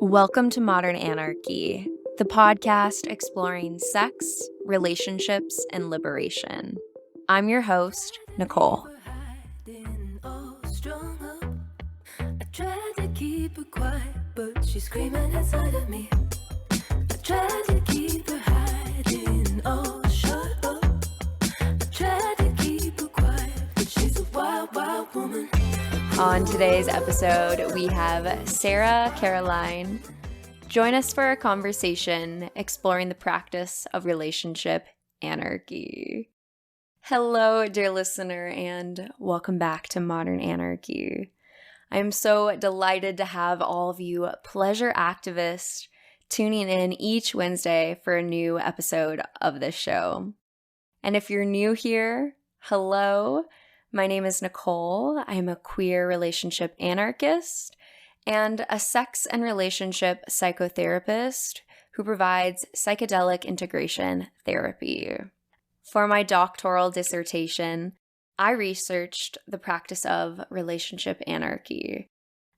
Welcome to Modern Anarchy, the podcast exploring sex, relationships, and liberation. I'm your host, Nicole. I tried to keep her quiet, but she's screaming inside of me. I tried to keep her hiding, oh, shut up. I tried to keep her quiet, but she's a wild, wild woman. On today's episode, we have Sarah Caroline. Join us for a conversation exploring the practice of relationship anarchy. Hello, dear listener, and welcome back to Modern Anarchy. I'm so delighted to have all of you pleasure activists tuning in each Wednesday for a new episode of this show. And if you're new here, hello. My name is Nicole. I'm a queer relationship anarchist and a sex and relationship psychotherapist who provides psychedelic integration therapy. For my doctoral dissertation, I researched the practice of relationship anarchy,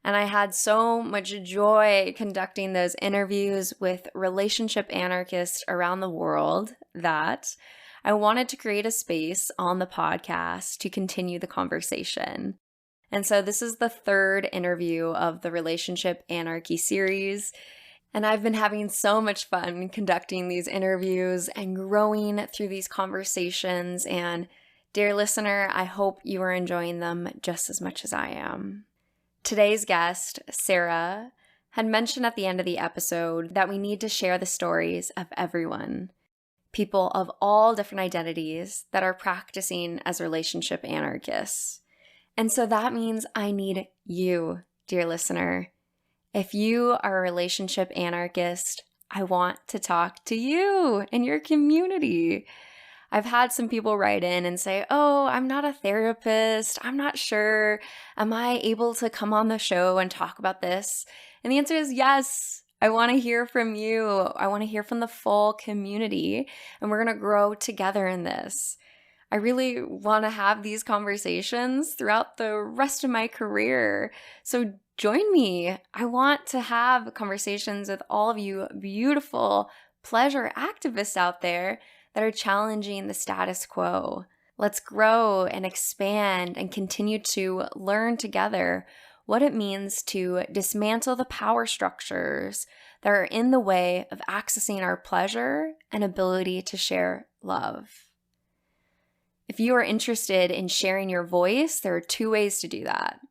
and I had so much joy conducting those interviews with relationship anarchists around the world that I wanted to create a space on the podcast to continue the conversation. And so this is the third interview of the Relationship Anarchy series, and I've been having so much fun conducting these interviews and growing through these conversations. And dear listener, I hope you are enjoying them just as much as I am. Today's guest, Sarah, had mentioned at the end of the episode that we need to share the stories of everyone, people of all different identities that are practicing as relationship anarchists. And so that means I need you, dear listener. If you are a relationship anarchist, I want to talk to you and your community. I've had some people write in and say, oh, I'm not a therapist. I'm not sure. Am I able to come on the show and talk about this? And the answer is yes. I want to hear from you. I want to hear from the full community, and we're going to grow together in this. I really want to have these conversations throughout the rest of my career. So join me. I want to have conversations with all of you beautiful pleasure activists out there that are challenging the status quo. Let's grow and expand and continue to learn together what it means to dismantle the power structures that are in the way of accessing our pleasure and ability to share love. If you are interested in sharing your voice, there are two ways to do that.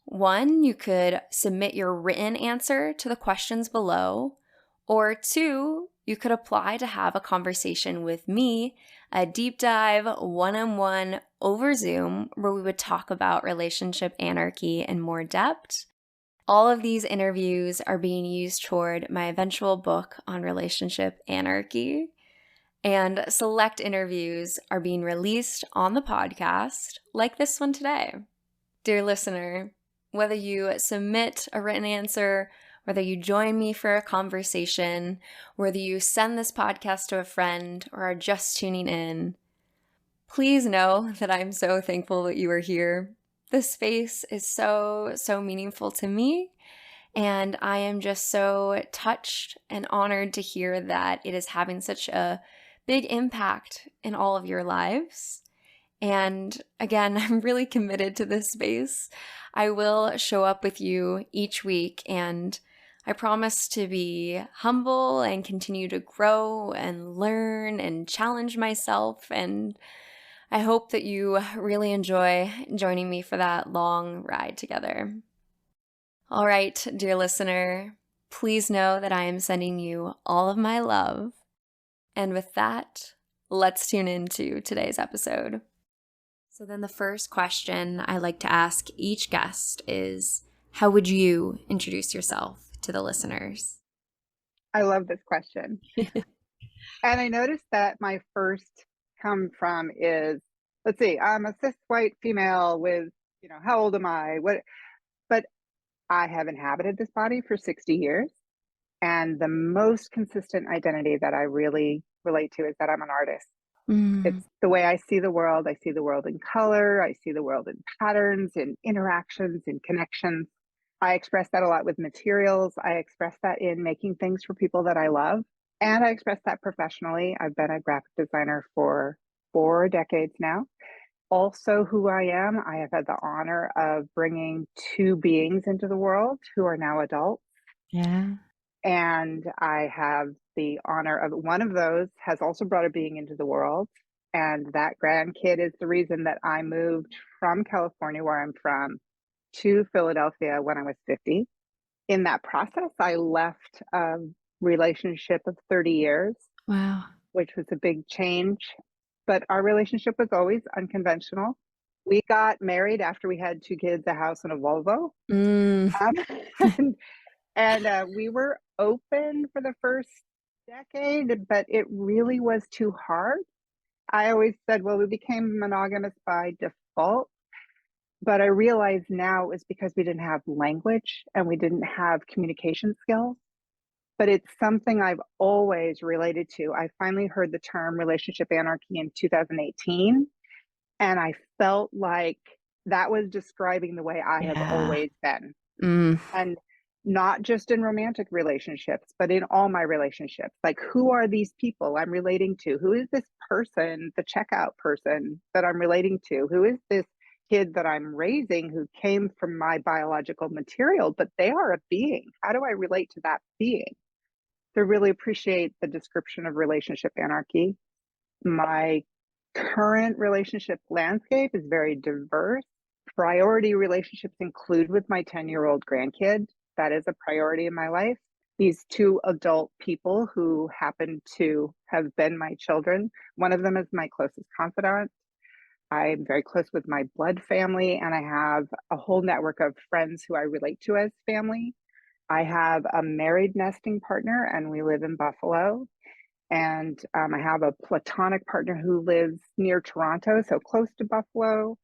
One, you could submit your written answer to the questions below, or two, you could apply to have a conversation with me, a deep dive one-on-one over Zoom where we would talk about relationship anarchy in more depth. All of these interviews are being used toward my eventual book on relationship anarchy. And select interviews are being released on the podcast, like this one today. Dear listener, whether you submit a written answer, whether you join me for a conversation, whether you send this podcast to a friend or are just tuning in, please know that I'm so thankful that you are here. This space is so meaningful to me, and I am just so touched and honored to hear that it is having such a big impact in all of your lives. And again, I'm really committed to this space. I will show up with you each week, and I promise to be humble and continue to grow and learn and challenge myself. And I hope that you really enjoy joining me for that long ride together. All right, dear listener, please know that I am sending you all of my love. And with that, let's tune into today's episode. So then the first question I like to ask each guest is, how would you introduce yourself to the listeners? I love this question. And I noticed that my first come from is, let's see, I'm a cis white female with, how old am I? But I have inhabited this body for 60 years. And the most consistent identity that I really relate to is that I'm an artist. It's the way I see the world. I see the world in color. I see the world in patterns, in interactions, in connections. I express that a lot with materials. I express that in making things for people that I love. And I express that professionally. I've been a graphic designer for 4 decades now. Also, who I am, I have had the honor of bringing two beings into the world who are now adults. Yeah. And I have the honor of one of those has also brought a being into the world. And that grandkid is the reason that I moved from California, where I'm from, to Philadelphia when I was 50. In that process, I left a relationship of 30 years, Wow. which was a big change. But our relationship was always unconventional. We got married after we had 2 kids, a house, and a Volvo. Mm. Um, and we were open for the first decade, but it really was too hard. I always said, well, we became monogamous by default. But I realize now it was because we didn't have language and we didn't have communication skills. But it's something I've always related to. I finally heard the term relationship anarchy in 2018, and I felt like that was describing the way I have Yeah. always been. Mm. And not just in romantic relationships, but in all my relationships. Like, who are these people I'm relating to? Who is this person, the checkout person that I'm relating to? Who is this kid that I'm raising who came from my biological material, but they are a being? How do I relate to that being? To really appreciate the description of relationship anarchy. My current relationship landscape is very diverse. Priority relationships include with my 10-year-old grandkid. That is a priority in my life. These two adult people who happen to have been my children. One of them is my closest confidant. I'm very close with my blood family, and I have a whole network of friends who I relate to as family. I have a married nesting partner, and we live in Buffalo. And I have a platonic partner who lives near Toronto, so close to Buffalo.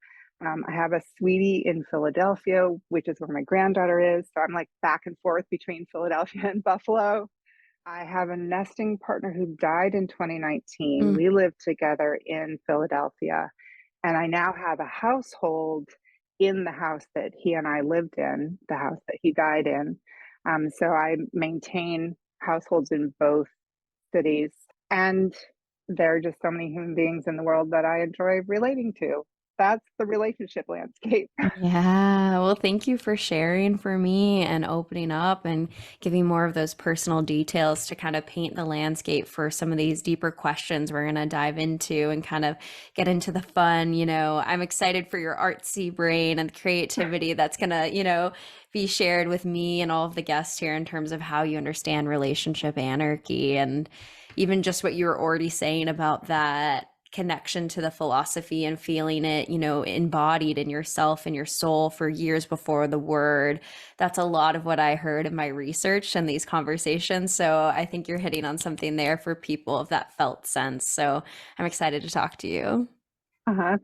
I have a sweetie in Philadelphia, which is where my granddaughter is. So I'm like back and forth between Philadelphia and Buffalo. I have a nesting partner who died in 2019. Mm. We lived together in Philadelphia. And I now have a household in the house that he and I lived in, the house that he died in. So I maintain households in both cities. And there are just so many human beings in the world that I enjoy relating to. That's the relationship landscape. Yeah. Well, thank you for sharing for me and opening up and giving more of those personal details to kind of paint the landscape for some of these deeper questions we're going to dive into and kind of get into the fun. I'm excited for your artsy brain and creativity that's going to, be shared with me and all of the guests here in terms of how you understand relationship anarchy and even just what you were already saying about that connection to the philosophy and feeling it, embodied in yourself and your soul for years before the word. That's a lot of what I heard in my research and these conversations. So I think you're hitting on something there for people of that felt sense. So I'm excited to talk to you.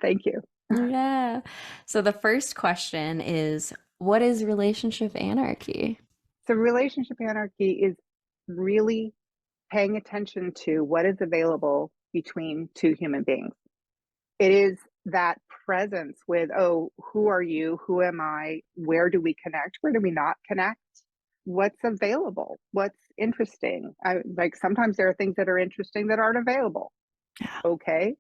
Thank you. Yeah. So the first question is, what is relationship anarchy? So, relationship anarchy is really paying attention to what is available between two human beings. It is that presence with, oh, who are you? Who am I? Where do we connect? Where do we not connect? What's available? What's interesting? Like sometimes there are things that are interesting that aren't available. Yeah. Okay.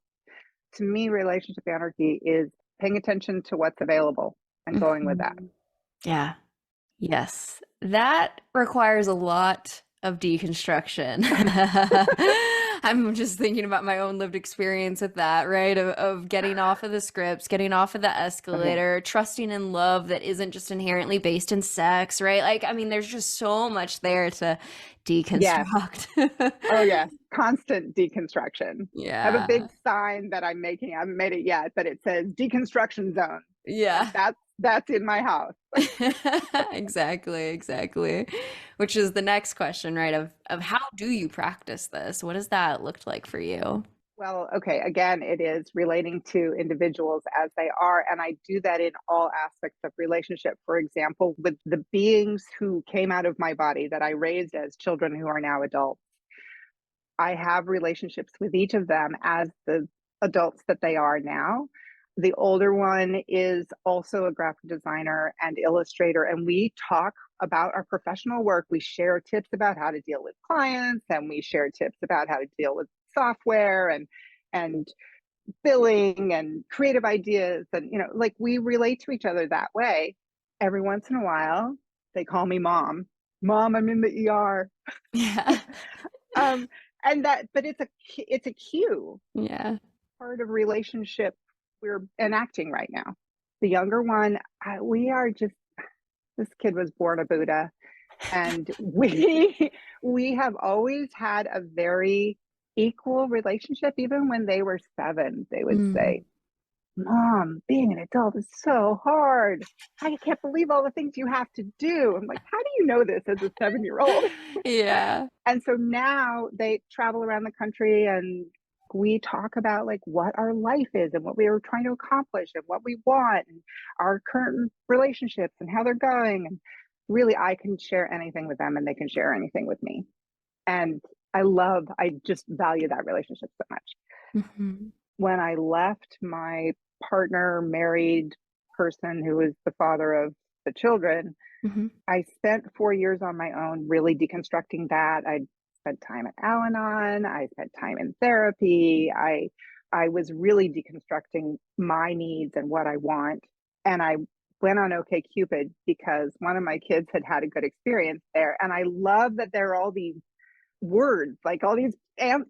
To me, relationship anarchy is paying attention to what's available and going with that. Mhm. Yeah. Yes, that requires a lot of deconstruction. I'm just thinking about my own lived experience with that, right? Of getting off of the scripts, getting off of the Oh, yeah. escalator, trusting in love that isn't just inherently based in sex, right? Like, I mean, there's just so much there to Yes. deconstruct. Oh, yes. Constant deconstruction. I have a big Yeah. sign that I'm making. I haven't made it yet, but it says deconstruction zone. Like Yeah. that's in my house. Exactly, exactly. Which is the next question, right? Of how do you practice this? What does that look like for you? Well, okay, again, it is relating to individuals as they are. And I do that in all aspects of relationship. For example, with the beings who came out of my body that I raised as children who are now adults, I have relationships with each of them as the adults that they are now. The older one is also a graphic designer and illustrator, and we talk about our professional work. We share tips about how to deal with clients, and we share tips about how to deal with software and billing and creative ideas. And, like, we relate to each other that way. Every once in a while, they call me mom. Mom, I'm in the ER. Yeah. But it's a cue, Yeah. part of relationship we're enacting right now. The younger one, we are just, this kid was born a Buddha, and we have always had a very equal relationship. Even when they were 7, they would say, Mom, being an adult is so hard. I can't believe all the things you have to do. I'm like, how do you know this as a 7-year-old? Yeah. And so now they travel around the country, and we talk about like what our life is and what we are trying to accomplish and what we want and our current relationships and how they're going. And really, I can share anything with them and they can share anything with me. And I just value that relationship so much. Mm-hmm. When I left my partner, married person who was the father of the children, Mm-hmm. I spent 4 years on my own, really deconstructing that. I spent time at Al-Anon. I spent time in therapy. I was really deconstructing my needs and what I want. And I went on OkCupid because one of my kids had a good experience there. And I love that there are all these words, like all these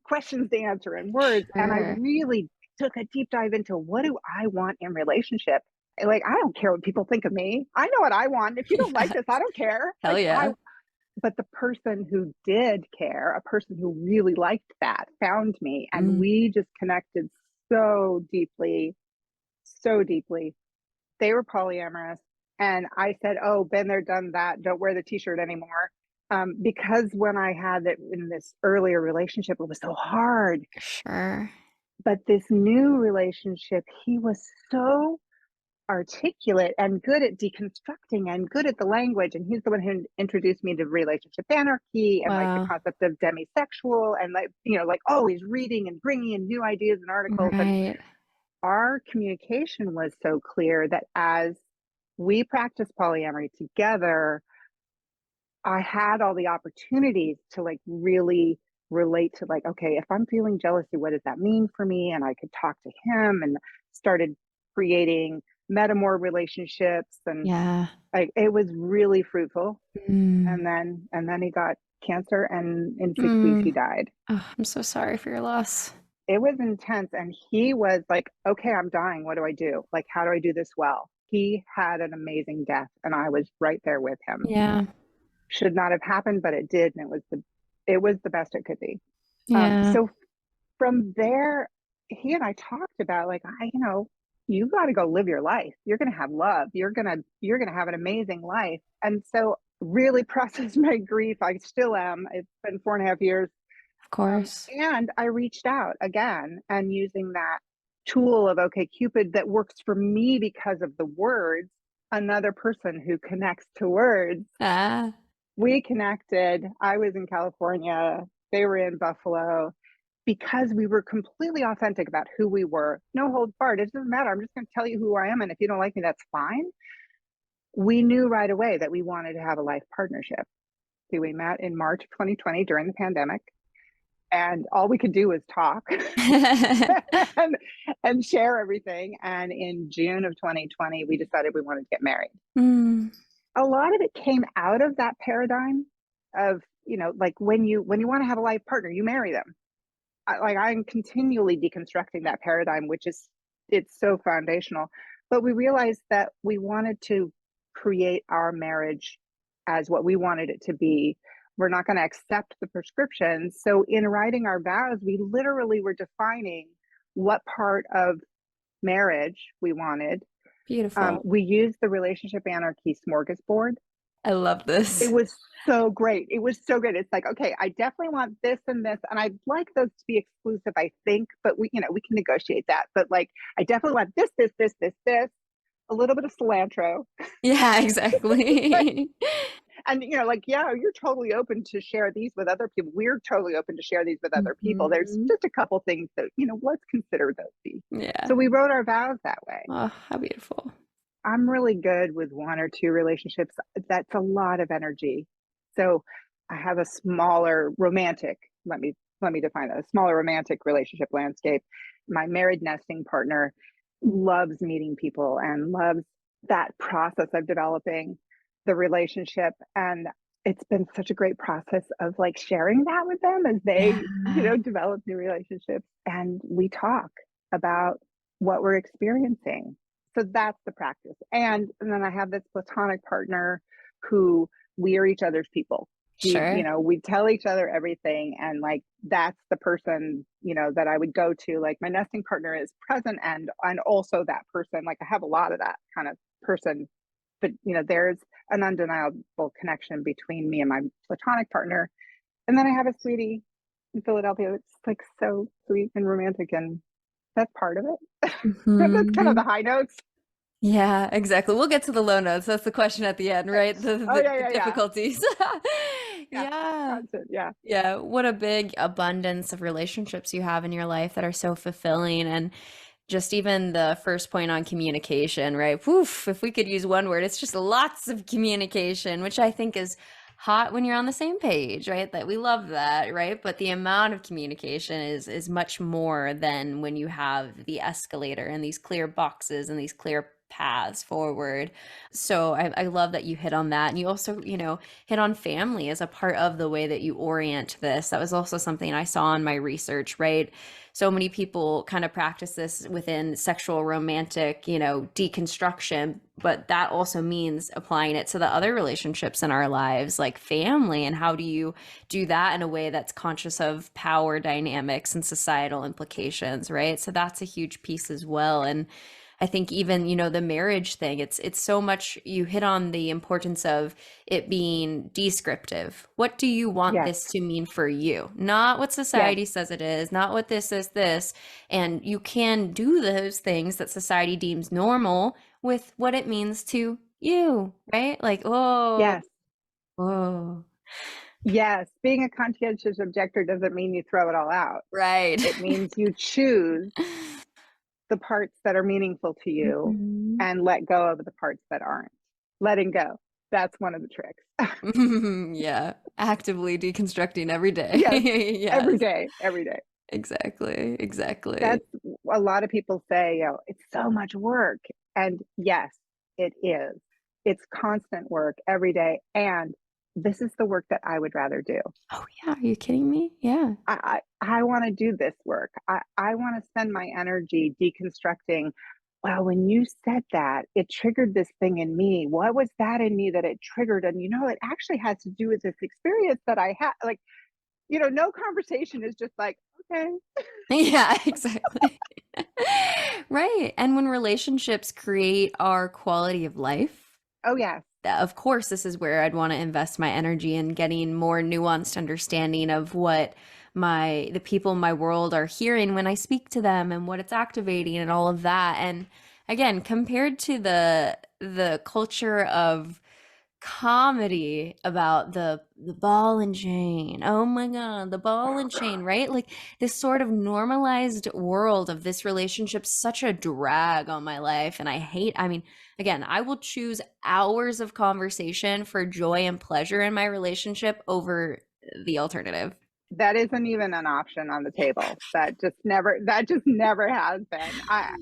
questions to answer in words. And I Sure. really took a deep dive into, what do I want in relationship? Like, I don't care what people think of me. I know what I want. If you don't like this, I don't care. Hell Like, yeah. but the person who did care, a person who really liked that, found me, and we just connected so deeply, so deeply. They were polyamorous. And I said, oh, been there, done that. Don't wear the t-shirt anymore. Because when I had it in this earlier relationship, it was so hard. Sure. But this new relationship, he was so articulate and good at deconstructing and good at the language. And he's the one who introduced me to relationship anarchy and like the Wow. concept of demisexual, and like always reading and bringing in new ideas and articles. And Right. our communication was so clear that as we practiced polyamory together, I had all the opportunities to like really relate to, like, okay, if I'm feeling jealousy, what does that mean for me? And I could talk to him, and started creating metamor relationships, and Yeah. like it was really fruitful. Mm. And then he got cancer, and in 6 weeks he died. Oh, I'm so sorry for your loss. It was intense, and he was like, okay, I'm dying, what do I do? Like, how do I do this well? He had an amazing death, and I was right there with him. Yeah. Should not have happened, but it did, and it was the best it could be. Yeah. So from there, he and I talked about, like, you got to go live your life. You're going to have love. You're going to have an amazing life. And so really processed my grief. I still am. It's been 4.5 years. Of course. And I reached out again, and using that tool of OkCupid that works for me because of the words, another person who connects to words. Ah. We connected. I was in California. They were in Buffalo, because we were completely authentic about who we were. No holds barred. It doesn't matter. I'm just going to tell you who I am. And if you don't like me, that's fine. We knew right away that we wanted to have a life partnership. So we met in March 2020 during the pandemic, and all we could do was talk and share everything. And in June of 2020, we decided we wanted to get married. A lot of it came out of that paradigm of, like, when you want to have a life partner, you marry them. I'm continually deconstructing that paradigm, it's so foundational. But we realized that we wanted to create our marriage as what we wanted it to be. We're not going to accept the prescriptions. So in writing our vows, we literally were defining what part of marriage we wanted. Beautiful. We used the relationship anarchy smorgasbord. I love this. It was so great. It was so good. It's like, okay, I definitely want this and this, and I'd like those to be exclusive, I think, but we can negotiate that. But like, I definitely want this, this, this, this, this, a little bit of cilantro. Yeah, exactly. And, like, yeah, you're totally open to share these with other people. We're totally open to share these with other people. There's Mhm. just a couple things that, let's consider those these. Yeah. So we wrote our vows that way. Oh, how beautiful. I'm really good with one or two relationships. That's a lot of energy. So I have a smaller romantic, let me define that, a smaller romantic relationship landscape. My married nesting partner loves meeting people and loves that process of developing the relationship. And it's been such a great process of like sharing that with them as they, Yeah. develop new relationships. And we talk about what we're experiencing. So that's the practice. And then I have this platonic partner who we are each other's people. Sure. We tell each other everything, and like that's the person, that I would go to. Like my nesting partner is present and also that person. Like I have a lot of that kind of person, but there's an undeniable connection between me and my platonic partner. And then I have a sweetie in Philadelphia. It's like so sweet and romantic, and that's part of it. That's kind of Mhm. the high notes. Yeah, exactly. We'll get to the low notes. That's the question at the end, right? The Oh, the, yeah, the yeah, yeah. difficulties. Yeah. Yeah. Constant, yeah. Yeah. What a big abundance of relationships you have in your life that are so fulfilling. And just even the first point on communication, right? Woof, if we could use one word, it's just lots of communication, which I think is hot when you're on the same page, right? That we love that, right? But the amount of communication is much more than when you have the escalator and these clear boxes and these clear paths forward. So I love that you hit on that. And you also, hit on family as a part of the way that you orient this. That was also something I saw in my research, right? So many people kind of practice this within sexual romantic, deconstruction, but that also means applying it to the other relationships in our lives, like family. And how do you do that in a way that's conscious of power dynamics and societal implications, right? So that's a huge piece as well. And I think even, the marriage thing, it's so much, you hit on the importance of it being descriptive. What do you want Yes, this to mean for you? Not what yes, society says it is, not what this is this. And you can do those things that society deems normal with what it means to you, right? Like, oh, yes, oh, yes. Being a conscientious objector doesn't mean you throw it all out. right. It means you choose the parts that are meaningful to you Mhm. and let go of the parts that aren't. Letting go. That's one of the tricks. Yeah, actively deconstructing every day. Yes, every Yes, day, every day. exactly, exactly. That's a lot of people say, it's so much work. And yes, it is. It's constant work every day. And this is the work that I would rather do. Oh yeah, are you kidding me? Yeah. I want to do this work. I want to spend my energy deconstructing. Well, when you said that, it triggered this thing in me. What was that in me that it triggered? And it actually has to do with this experience that I had. Like, no conversation is just like, okay. Yeah, exactly. Right. And when relationships create our quality of life, Oh, yes. of course, this is where I'd want to invest my energy in getting more nuanced understanding of what the people in my world are hearing when I speak to them and what it's activating and all of that. And again, compared to the culture of comedy about the ball and chain. Oh my God, the ball and chain, right? Like this sort of normalized world of this relationship, such a drag on my life. And I mean, again, I will choose hours of conversation for joy and pleasure in my relationship over the alternative. That isn't even an option on the table. That just never has been. I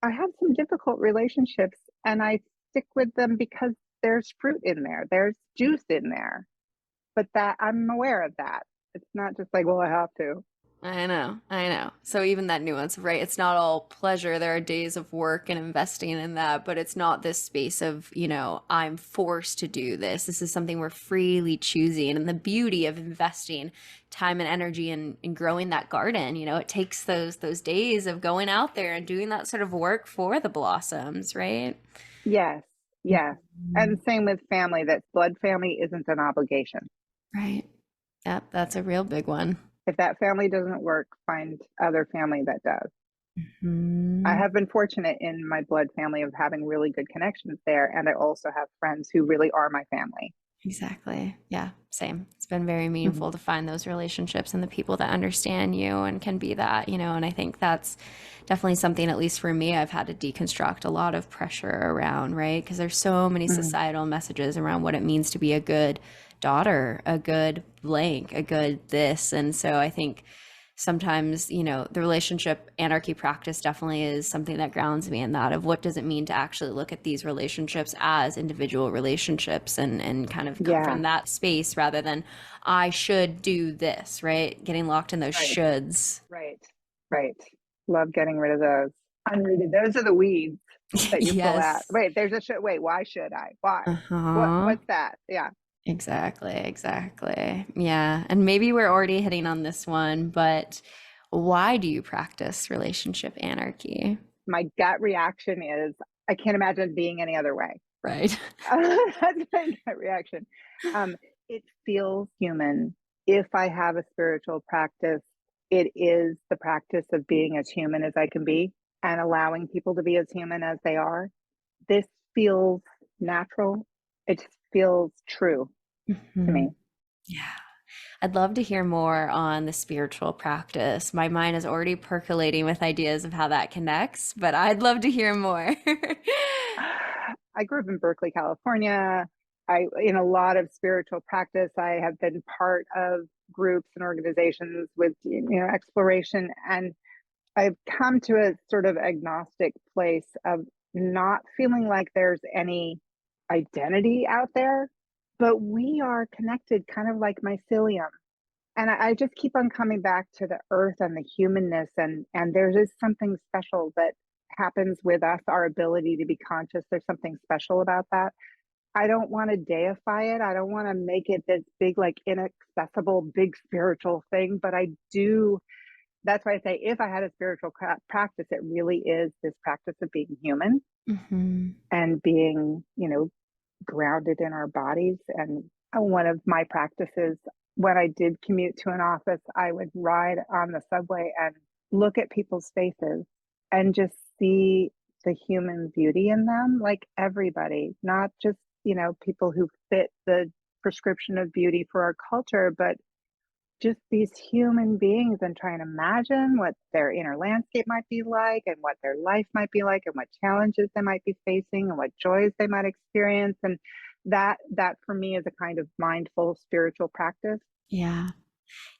have some difficult relationships and I stick with them because there's fruit in there. There's juice in there. But that I'm aware of that. It's not just like, well, I have to. I know, I know. So even that nuance, right? It's not all pleasure. There are days of work and investing in that, but it's not this space of, I'm forced to do this. This is something we're freely choosing. And the beauty of investing time and energy in growing that garden, it takes those days of going out there and doing that sort of work for the blossoms, right? Yes. Yes. Mhm. And same with family, that blood family isn't an obligation. Right. Yep, that's a real big one. If that family doesn't work, find other family that does. I Mhm. have been fortunate in my blood family of having really good connections there. And I also have friends who really are my family. Exactly. Yeah, same. It's been very Mhm. meaningful to find those relationships and the people that understand you and can be that, and I think that's definitely something, at least for me, I've had to deconstruct a lot of pressure around, right? Because there's so many Mhm. societal messages around what it means to be a good daughter, a good blank, a good this. And so I think sometimes, the relationship anarchy practice definitely is something that grounds me in that of what does it mean to actually look at these relationships as individual relationships and kind of come Yeah, from that space rather than I should do this, right? Getting locked in those right, shoulds. right, right. Love getting rid of those. Unrooted. Those are the weeds that you pull out. Yes. Wait, there's a should. Wait, why should I? Why? Uh-huh. What's that? Yeah. Exactly, exactly. Yeah. And maybe we're already hitting on this one, but why do you practice relationship anarchy? My gut reaction is I can't imagine being any other way. Right. That's my gut reaction. Um, it feels human. If I have a spiritual practice, it is the practice of being as human as I can be and allowing people to be as human as they are. This feels natural. It just feels true to Mhm. me. Yeah. I'd love to hear more on the spiritual practice. My mind is already percolating with ideas of how that connects, but I'd love to hear more. I grew up in Berkeley, California. In a lot of spiritual practice, I have been part of groups and organizations with, exploration. And I've come to a sort of agnostic place of not feeling like there's any identity out there, but we are connected kind of like mycelium. And I just keep on coming back to the earth and the humanness, and there is something special that happens with us, our ability to be conscious. There's something special about that. I don't want to deify it. I don't want to make it this big, like inaccessible, big spiritual thing. But I do. That's why I say if I had a spiritual practice, it really is this practice of being human Hmm. and being, grounded in our bodies. And one of my practices, when I did commute to an office, I would ride on the subway and look at people's faces and just see the human beauty in them, like everybody, not just, people who fit the prescription of beauty for our culture, but just these human beings and try and imagine what their inner landscape might be like and what their life might be like and what challenges they might be facing and what joys they might experience. And that for me is a kind of mindful spiritual practice. Yeah.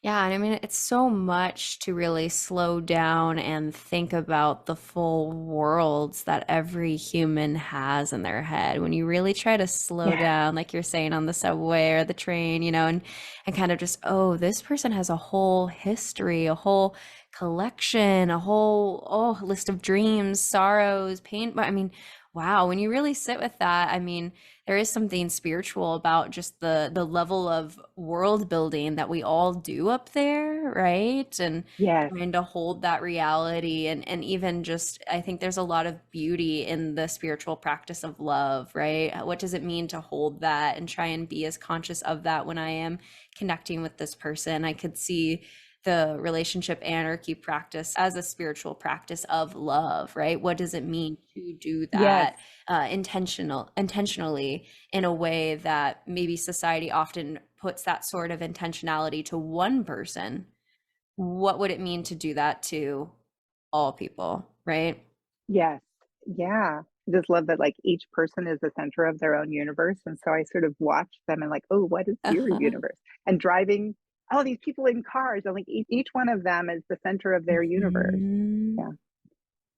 Yeah, and I mean, it's so much to really slow down and think about the full worlds that every human has in their head. When you really try to slow Yeah. down, like you're saying on the subway or the train, and kind of just, oh, this person has a whole history, a whole collection, a whole list of dreams, sorrows, pain. But I mean, wow, when you really sit with that, I mean, there is something spiritual about just the level of world building that we all do up there, right? And Yes. trying to hold that reality and even just I think there's a lot of beauty in the spiritual practice of love, right? What does it mean to hold that and try and be as conscious of that when I am connecting with this person? I could see the relationship anarchy practice as a spiritual practice of love, right? What does it mean to do Yes. that intentionally in a way that maybe society often puts that sort of intentionality to one person? What would it mean to do that to all people, right? Yes. Yeah. I just love that, like, each person is the center of their own universe. And so I sort of watch them and, like, oh, what is your Uh-huh. universe? And driving all these people in cars, and like each one of them is the center of their universe. Mhm. Yeah.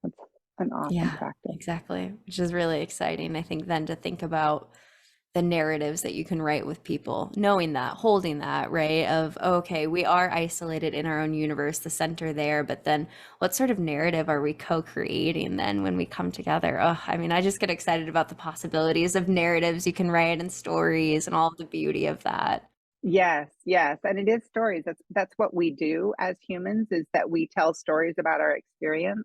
That's an awesome Yeah, practice. exactly. Which is really exciting. I think then to think about the narratives that you can write with people, knowing that, holding that, right? Of, okay, we are isolated in our own universe, the center there, but then what sort of narrative are we co-creating then when we come together? Oh, I mean, I just get excited about the possibilities of narratives you can write and stories and all of the beauty of that. Yes, yes, and it is stories. That's what we do as humans, is that we tell stories about our experience,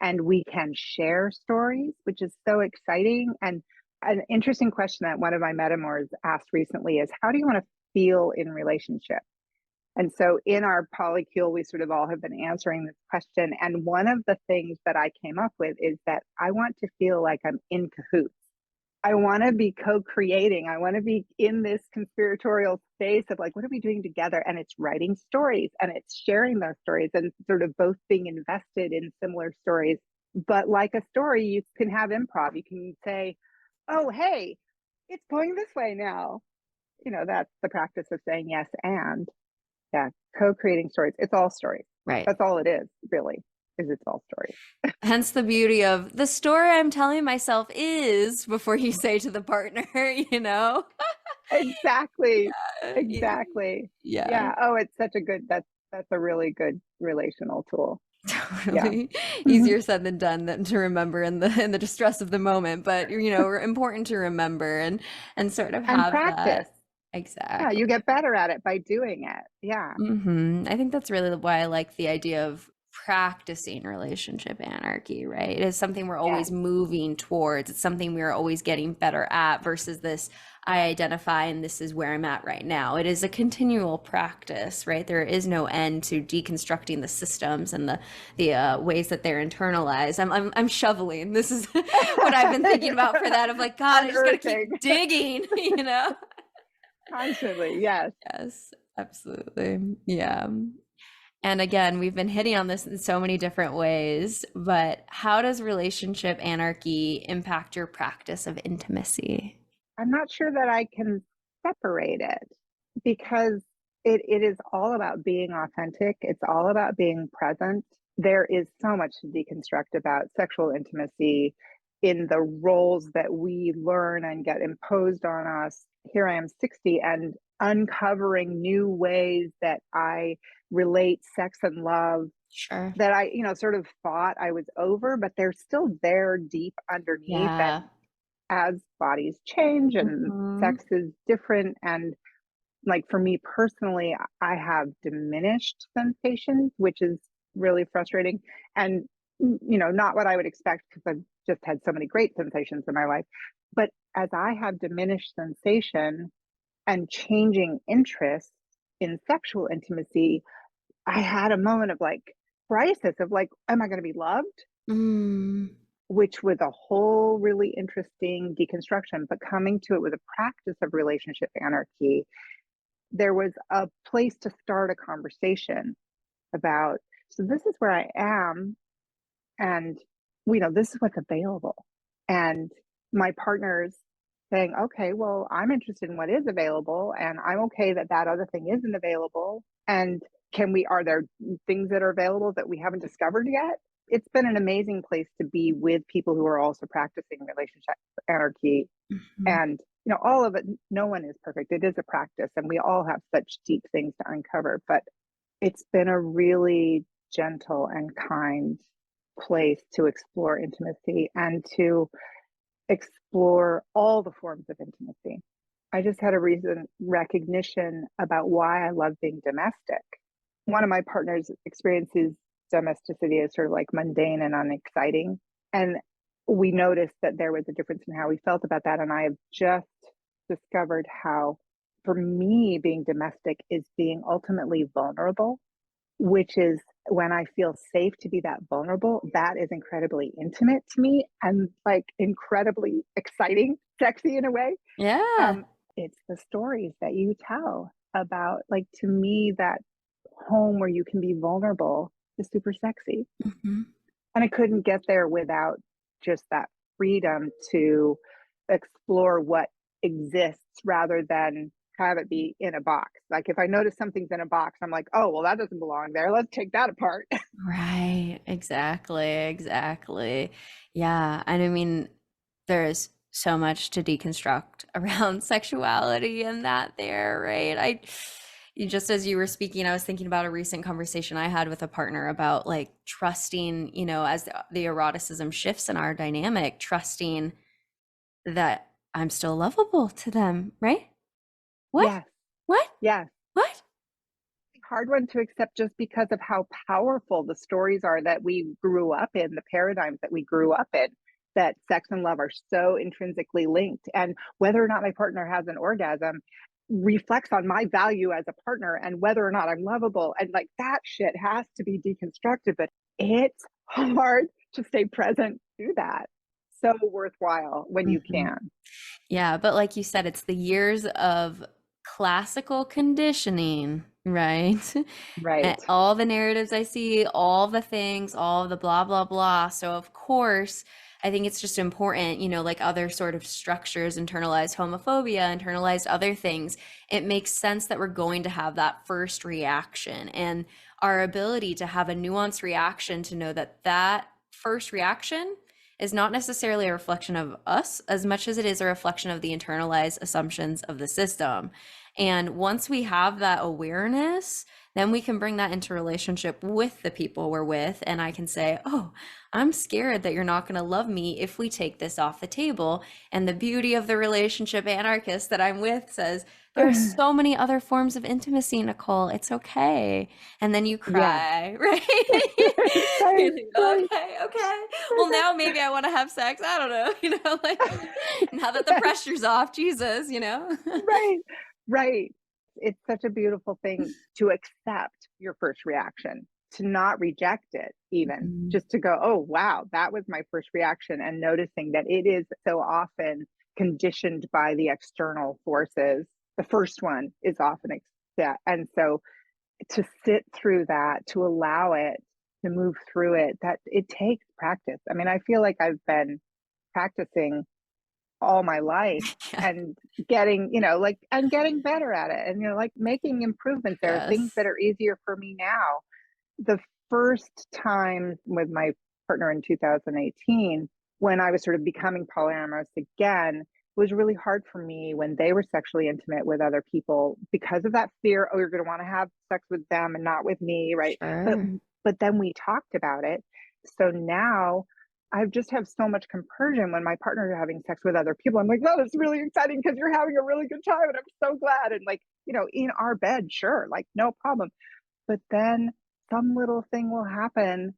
and we can share stories, which is so exciting. And an interesting question that one of my metamors asked recently is, how do you want to feel in relationship? And so in our polycule, we sort of all have been answering this question. And one of the things that I came up with is that I want to feel like I'm in cahoots. I want to be co-creating. I want to be in this conspiratorial space of like, what are we doing together? And it's writing stories and it's sharing those stories and sort of both being invested in similar stories. But like a story, you can have improv. You can say, oh, hey, it's going this way now. That's the practice of saying yes and yeah, co-creating stories. It's all stories. Right. That's all it is, really, is it's all stories. Hence the beauty of the story I'm telling myself is before you say to the partner, you know? Exactly. Yeah. Exactly. Yeah. Yeah. Oh, it's such a good, that's a really good relational tool. Yeah. Totally Mhm. easier said than done than to remember in the distress of the moment, but important to remember and sort of And have that. practice. Yeah. Exactly. You get better at it by doing it. Yeah. I think that's really why I like the idea of practicing relationship anarchy, right? It is something we're always Yes. moving towards. It's something we're always getting better at versus this, I identify and this is where I'm at right now. It is a continual practice, right? There is no end to deconstructing the systems and the ways that they're internalized. I'm shoveling. This is what I've been thinking about for that of like, God, I just got to Unearthing keep digging, you know? constantly. Yes. Yes, absolutely. Yeah. And again, we've been hitting on this in so many different ways, but how does relationship anarchy impact your practice of intimacy? I'm not sure that I can separate it because it is all about being authentic. It's all about being present. There is so much to deconstruct about sexual intimacy in the roles that we learn and get imposed on us. Here I am 60 and uncovering new ways that I relate sex and love Sure. that I, sort of thought I was over, but they're still there deep underneath. And Yeah. as bodies change and Hmm. sex is different, and like for me personally, I have diminished sensations, which is really frustrating and not what I would expect because I've just had so many great sensations in my life. But as I have diminished sensation and changing interests in sexual intimacy, I had a moment of like crisis of like, am I going to be loved? Mm, Which was a whole really interesting deconstruction, but coming to it with a practice of relationship anarchy, there was a place to start a conversation about, so this is where I am, and this is what's available. And my partner's saying, okay, well, I'm interested in what is available, and I'm okay that that other thing isn't available. And are there things that are available that we haven't discovered yet? It's been an amazing place to be with people who are also practicing relationship anarchy. mhm. And, all of it, no one is perfect. It is a practice, and we all have such deep things to uncover. But it's been a really gentle and kind place to explore intimacy and to explore all the forms of intimacy. I just had a recognition about why I love being domestic. One of my partners experiences domesticity as sort of like mundane and unexciting. And we noticed that there was a difference in how we felt about that. And I have just discovered how, for me, being domestic is being ultimately vulnerable, which is when I feel safe to be that vulnerable, that is incredibly intimate to me and like incredibly exciting, sexy in a way. Yeah. Um, it's the stories that you tell about, like, to me, that home where you can be vulnerable is super sexy. Hmm. And I couldn't get there without just that freedom to explore what exists rather than have it be in a box. Like if I notice something's in a box, I'm like, oh, well, that doesn't belong there. Let's take that apart. Right. Exactly. Exactly. Yeah. And I mean, there's so much to deconstruct around sexuality and that there, right? Just as you were speaking, I was thinking about a recent conversation I had with a partner about like trusting, as the eroticism shifts in our dynamic, trusting that I'm still lovable to them, right? What? Yes. What? Yes. What? Hard one to accept just because of how powerful the stories are that we grew up in, the paradigms that we grew up in, that sex and love are so intrinsically linked. And whether or not my partner has an orgasm reflects on my value as a partner and whether or not I'm lovable. And like that shit has to be deconstructed, but it's hard to stay present through that. so worthwhile when you Mhm. can. Yeah, but like you said, it's the years of classical conditioning, right? Right. And all the narratives I see, all the things, all the blah, blah, blah. So, of course, I think it's just important, like other sort of structures, internalized homophobia, internalized other things. It makes sense that we're going to have that first reaction, and our ability to have a nuanced reaction to know that that first reaction is not necessarily a reflection of us as much as it is a reflection of the internalized assumptions of the system. And once we have that awareness, then we can bring that into relationship with the people we're with. And I can say, oh, I'm scared that you're not going to love me if we take this off the table. And the beauty of the relationship anarchist that I'm with says, there are so many other forms of intimacy, Nicole. It's okay. And then you Yeah. cry, right? Right. You're like, Right. okay, okay. Well, now maybe I want to have sex. I don't know, like now that the Yes. pressure's off, Jesus. Right. Right. It's such a beautiful thing to accept your first reaction, to not reject it, even Mhm. just to go, oh, wow, that was my first reaction. And noticing that it is so often conditioned by the external forces. The first one is often accept. And so to sit through that, to allow it, to move through it, that it takes practice. I mean, I feel like I've been practicing all my life Yeah. and getting, like, and getting better at it and, like making improvements. There are things Yes. that are easier for me now. The first time with my partner in 2018, when I was sort of becoming polyamorous again, was really hard for me when they were sexually intimate with other people because of that fear. Oh, you're going to want to have sex with them and not with me, right? But Sure. but then we talked about it. So now I just have so much compersion when my partner is having sex with other people. I'm like, no, it's really exciting because you're having a really good time, and I'm so glad. And like, in our bed, sure, like no problem. But then some little thing will happen.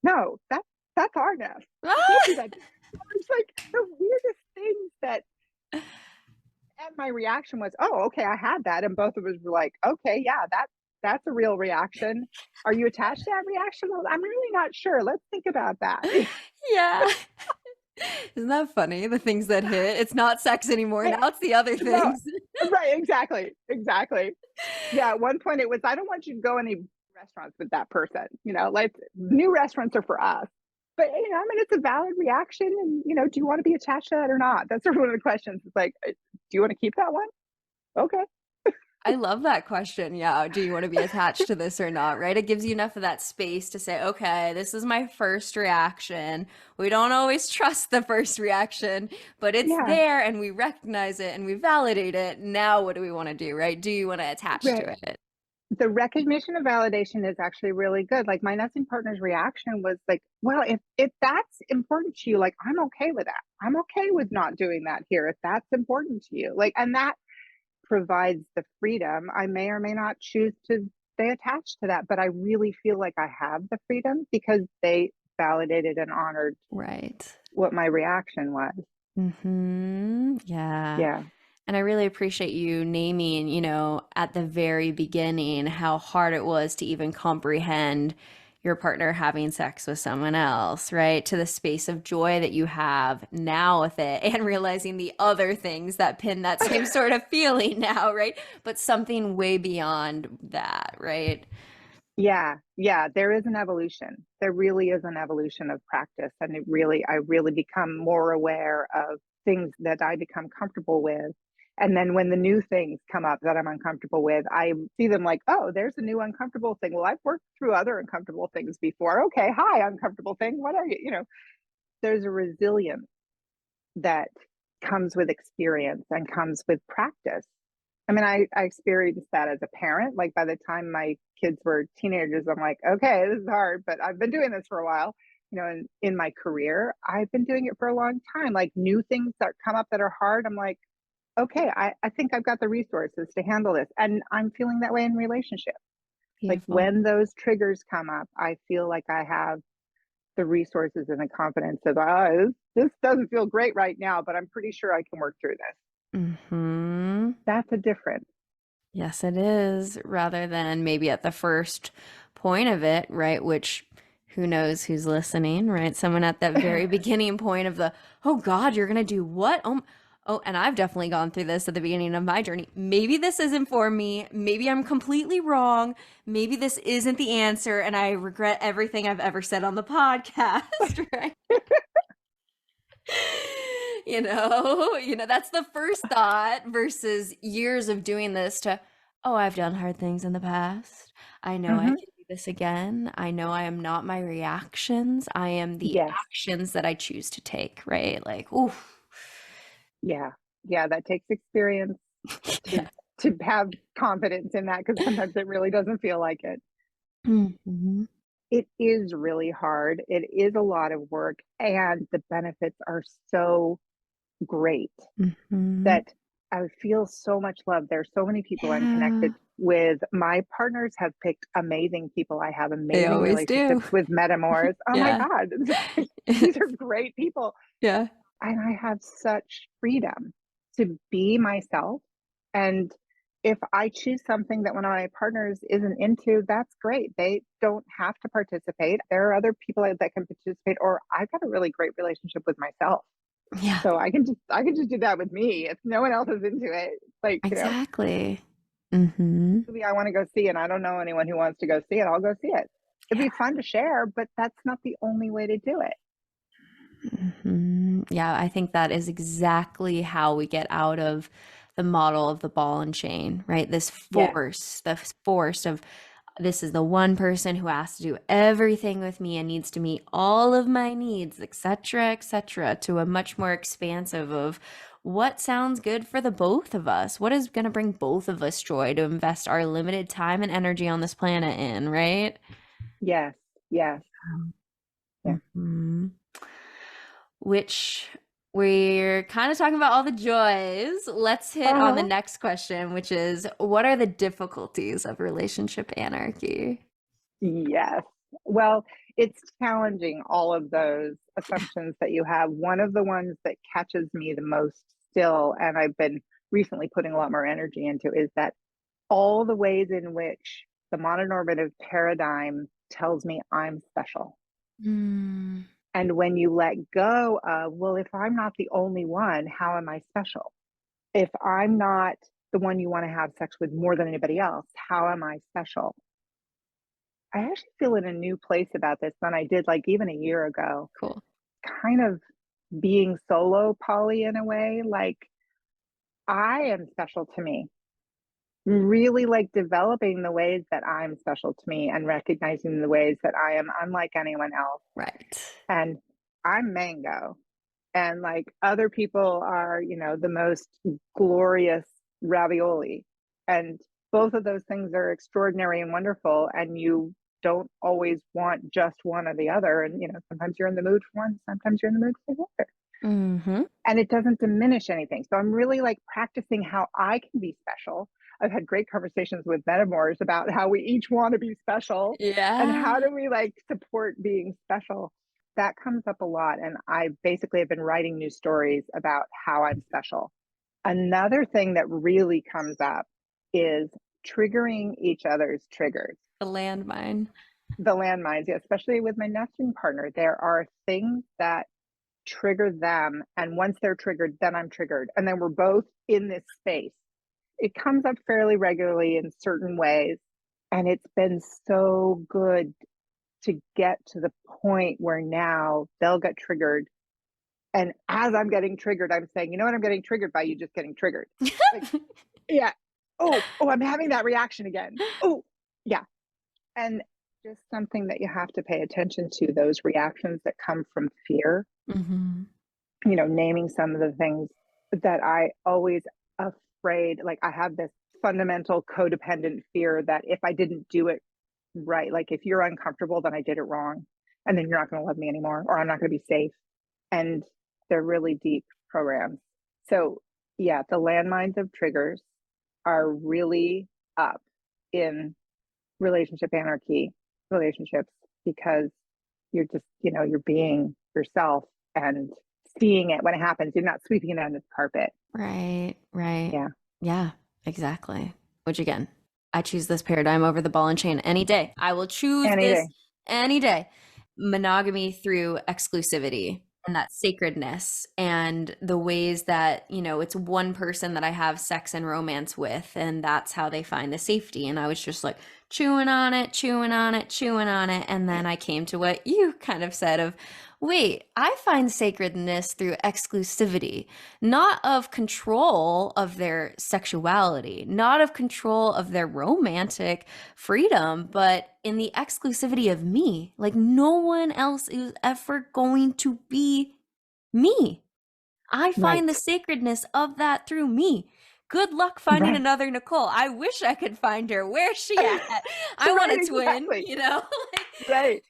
No, that's our nest. I can't do Ah! that. It's like the weirdest things that, and my reaction was, oh, okay, I had that. And both of us were like, okay, yeah, that's a real reaction. Are you attached to that reaction? Well, I'm really not sure. Let's think about that. Yeah. Isn't that funny? The things that hit. It's not sex anymore. I, Now it's the other no, things. right, exactly. Exactly. Yeah, at one point it was, I don't want you to go any restaurants with that person. Like new restaurants are for us. But I mean, it's a valid reaction, and do you want to be attached to that or not? That's sort of one of the questions. It's like, do you want to keep that one? Okay. I love that question. Yeah. Do you want to be attached to this or not? Right. It gives you enough of that space to say, okay, this is my first reaction. We don't always trust the first reaction, but it's Yeah. there and we recognize it and we validate it. Now, what do we want to do? Right. Do you want to attach to Right. it? The recognition of validation is actually really good. Like my nesting partner's reaction was like, well, if that's important to you, like I'm okay with that. I'm okay with not doing that here if that's important to you. Like, and that provides the freedom. I may or may not choose to stay attached to that, but I really feel like I have the freedom because they validated and honored Right. what my reaction was. Yeah. Yeah. And I really appreciate you naming, at the very beginning how hard it was to even comprehend your partner having sex with someone else, right? To the space of joy that you have now with it and realizing the other things that pin that same sort of feeling now, right? But something way beyond that, right? Yeah, yeah, there is an evolution. There really is an evolution of practice, and I really become more aware of things that I become comfortable with. And then when the new things come up that I'm uncomfortable with, I see them like, oh, there's a new uncomfortable thing. Well, I've worked through other uncomfortable things before. Okay, hi, uncomfortable thing. What are you? There's a resilience that comes with experience and comes with practice. I mean, I experienced that as a parent. Like by the time my kids were teenagers, I'm like, okay, this is hard, but I've been doing this for a while. In my career, I've been doing it for a long time. Like new things that come up that are hard, I'm like, okay, I think I've got the resources to handle this. And I'm feeling that way in relationships. Like Beautiful. when those triggers come up, I feel like I have the resources and the confidence of, this doesn't feel great right now, but I'm pretty sure I can work through this. Hmm. That's a difference. Yes, it is, rather than maybe at the first point of it, right? Which who knows who's listening, right? Someone at that very beginning point of the, oh God, you're gonna do what? Oh, and I've definitely gone through this at the beginning of my journey. Maybe this isn't for me. Maybe I'm completely wrong. Maybe this isn't the answer, and I regret everything I've ever said on the podcast, right? That's the first thought versus years of doing this to, oh, I've done hard things in the past. I know I Hmm. can do this again. I know I am not my reactions. I am the Yes. actions that I choose to take, right? Like, oof. Yeah. Yeah. That takes experience Yeah. to have confidence in that, because sometimes it really doesn't feel like it. Mhm. It is really hard. It is a lot of work, and the benefits are so great Mhm. that I feel so much love. There's so many people I'm Yeah, connected with. My partners have picked amazing people. I have they amazing always do. relationships with metamors. Oh my Yeah. God. It's like, these are great people. Yeah. And I have such freedom to be myself. And if I choose something that one of my partners isn't into, that's great. They don't have to participate. There are other people that can participate, or I've got a really great relationship with myself. Yeah, So I can just do that with me. If no one else is into it, like, exactly. Mhm. movie I want to go see and I don't know anyone who wants to go see it, I'll go see it. It'd Yeah. be fun to share, but that's not the only way to do it. Yeah, I think that is exactly how we get out of the model of the ball and chain, right? Yes. The force of this is the one person who has to do everything with me and needs to meet all of my needs, et cetera, to a much more expansive of what sounds good for the both of us. What is going to bring both of us joy to invest our limited time and energy on this planet in, right? Yes. Yes. Yeah. Mhm. Which we're kind of talking about all the joys. Let's hit on the Uh-huh. next question, which is what are the difficulties of relationship anarchy? Yes. Well, it's challenging all of those assumptions that you have. One of the ones that catches me the most still, and I've been recently putting a lot more energy into, is that all the ways in which the mononormative paradigm tells me I'm special. Mm, And when you let go of, well, if I'm not the only one, how am I special? If I'm not the one you want to have sex with more than anybody else, how am I special? I actually feel in a new place about this than I did like even a year ago. cool. Kind of being solo poly in a way, like I am special to me. Really like developing the ways that I'm special to me and recognizing the ways that I am unlike anyone else. Right. And I'm mango. And like other people are, the most glorious ravioli. And both of those things are extraordinary and wonderful. And you don't always want just one or the other. And, sometimes you're in the mood for one, sometimes you're in the mood for the other. Mm-hmm. And it doesn't diminish anything. So I'm really like practicing how I can be special. I've had great conversations with metamors about how we each want to be special and Yeah. how do we like support being special. That comes up a lot. And I basically have been writing new stories about how I'm special. Another thing that really comes up is triggering each other's triggers. The landmine. The landmines, yeah, especially with my nesting partner. There are things that trigger them. And once they're triggered, then I'm triggered. And then we're both in this space. It comes up fairly regularly in certain ways. And it's been so good to get to the point where now they'll get triggered. And as I'm getting triggered, I'm saying, you know what, I'm getting triggered by you just getting triggered. Like, yeah. Oh, I'm having that reaction again. Oh, yeah. And just something that you have to pay attention to, those reactions that come from fear, Mm-hmm. naming some of the things that I always afraid, like I have this fundamental codependent fear that if I didn't do it right, like if you're uncomfortable, then I did it wrong. And then you're not going to love me anymore, or I'm not going to be safe. And they're really deep programs. So, yeah, the landmines of triggers are really up in relationship anarchy relationships because you're just, you're being yourself and seeing it when it happens. You're not sweeping it under the carpet. Right, right. Yeah. Yeah, exactly. Which again, I choose this paradigm over the ball and chain any day. I will choose Any this day. any day. monogamy through exclusivity and that sacredness and the ways that, it's one person that I have sex and romance with, and that's how they find the safety. And I was just like chewing on it, chewing on it, chewing on it. And then I came to what you kind of said of, wait, I find sacredness through exclusivity, not of control of their sexuality, not of control of their romantic freedom, but in the exclusivity of me. Like no one else is ever going to be me. I find the Right. sacredness of that through me. Good luck finding Right. another Nicole. I wish I could find her. Where's she at? I want Right, a twin, exactly. you know? Right.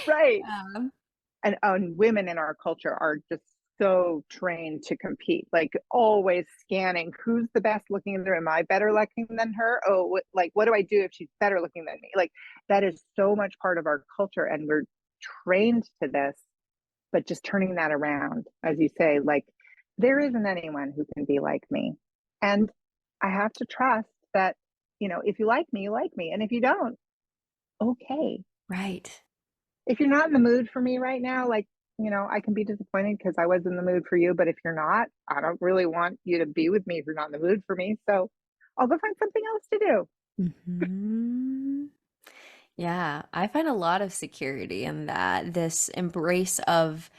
Right. um, And women in our culture are just so trained to compete, like always scanning who's the best looking in the room. Am I better looking than her? Oh, what do I do if she's better looking than me? Like that is so much part of our culture, and we're trained to this. But just turning that around, as you say, like there isn't anyone who can be like me, and I have to trust that, if you like me, you like me, and if you don't, okay. right. If you're not in the mood for me right now, like, I can be disappointed because I was in the mood for you. But if you're not, I don't really want you to be with me if you're not in the mood for me. So I'll go find something else to do. Hmm. Yeah, I find a lot of security in that, this embrace of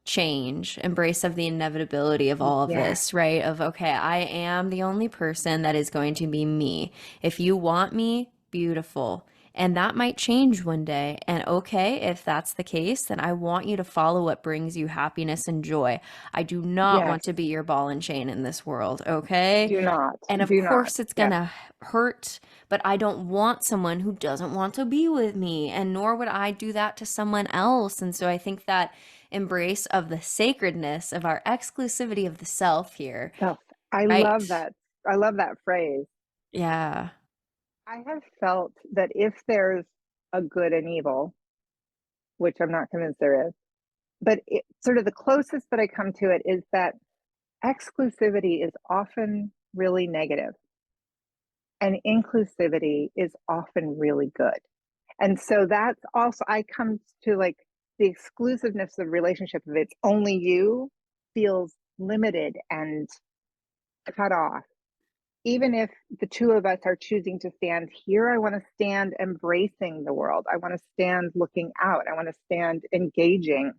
change, embrace of the inevitability of all of Yeah. this, right? Of, okay, I am the only person that is going to be me. If you want me, beautiful. And that might change one day. And okay, if that's the case, then I want you to follow what brings you happiness and joy. I do not Yes. want to be your ball and chain in this world, okay? Do not. And of Do not. course, it's Yes. gonna hurt, but I don't want someone who doesn't want to be with me, and nor would I do that to someone else. And so I think that embrace of the sacredness of our exclusivity of the self here, Self. I right? love that. I love that phrase. Yeah, I have felt that if there's a good and evil, which I'm not convinced there is, but sort of the closest that I come to it is that exclusivity is often really negative and inclusivity is often really good. And so that's also, I come to like the exclusiveness of the relationship, if it's only you, feels limited and cut off. Even if the two of us are choosing to stand here, I want to stand embracing the world. I want to stand looking out. I want to stand engaging,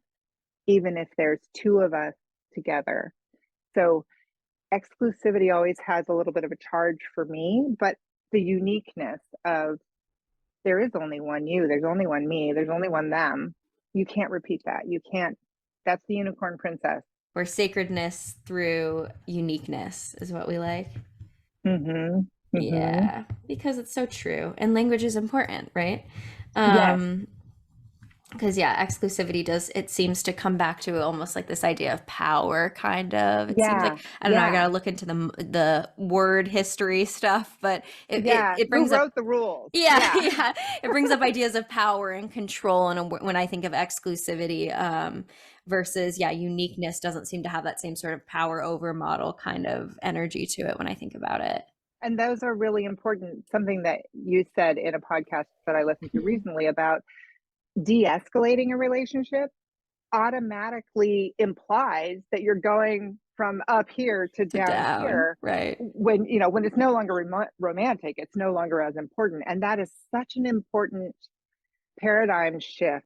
even if there's two of us together. So exclusivity always has a little bit of a charge for me, but the uniqueness of there is only one you, there's only one me, there's only one them. You can't repeat that. You can't. That's the unicorn princess. where sacredness through uniqueness is what we like. Mm-hmm. Mm-hmm. Yeah, because it's so true. And language is important, right? Yes. Um, because yeah, exclusivity does, it seems to come back to almost like this idea of power, kind of. It seems Yeah. like, I don't know, I Yeah. gotta look into the word history stuff, but Yeah. it Who brings up, wrote the rules? yeah, Yeah. yeah, it brings up ideas of power and control. And when I think of exclusivity, versus, yeah, uniqueness doesn't seem to have that same sort of power over model kind of energy to it when I think about it. And those are really important. Something that you said in a podcast that I listened to recently about de-escalating a relationship automatically implies that you're going from up here to To down down, here. right? When it's no longer romantic, it's no longer as important, and that is such an important paradigm shift,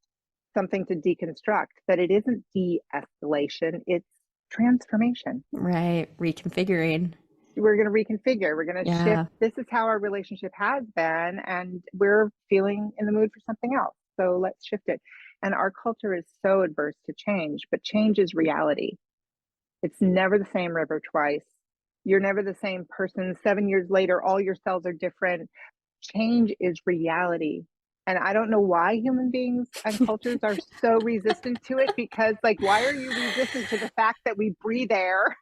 something to deconstruct, that it isn't de-escalation, it's transformation. Right. Reconfiguring. We're going to reconfigure, we're going to shift. Yeah. This is how our relationship has been, and we're feeling in the mood for something else, so let's shift it. And our culture is so adverse to change, but change is reality. It's never the same river twice. You're never the same person 7 years later. All your cells are different. Change is reality. And I don't know why human beings and cultures are so resistant to it, because like, why are you resistant to the fact that we breathe air,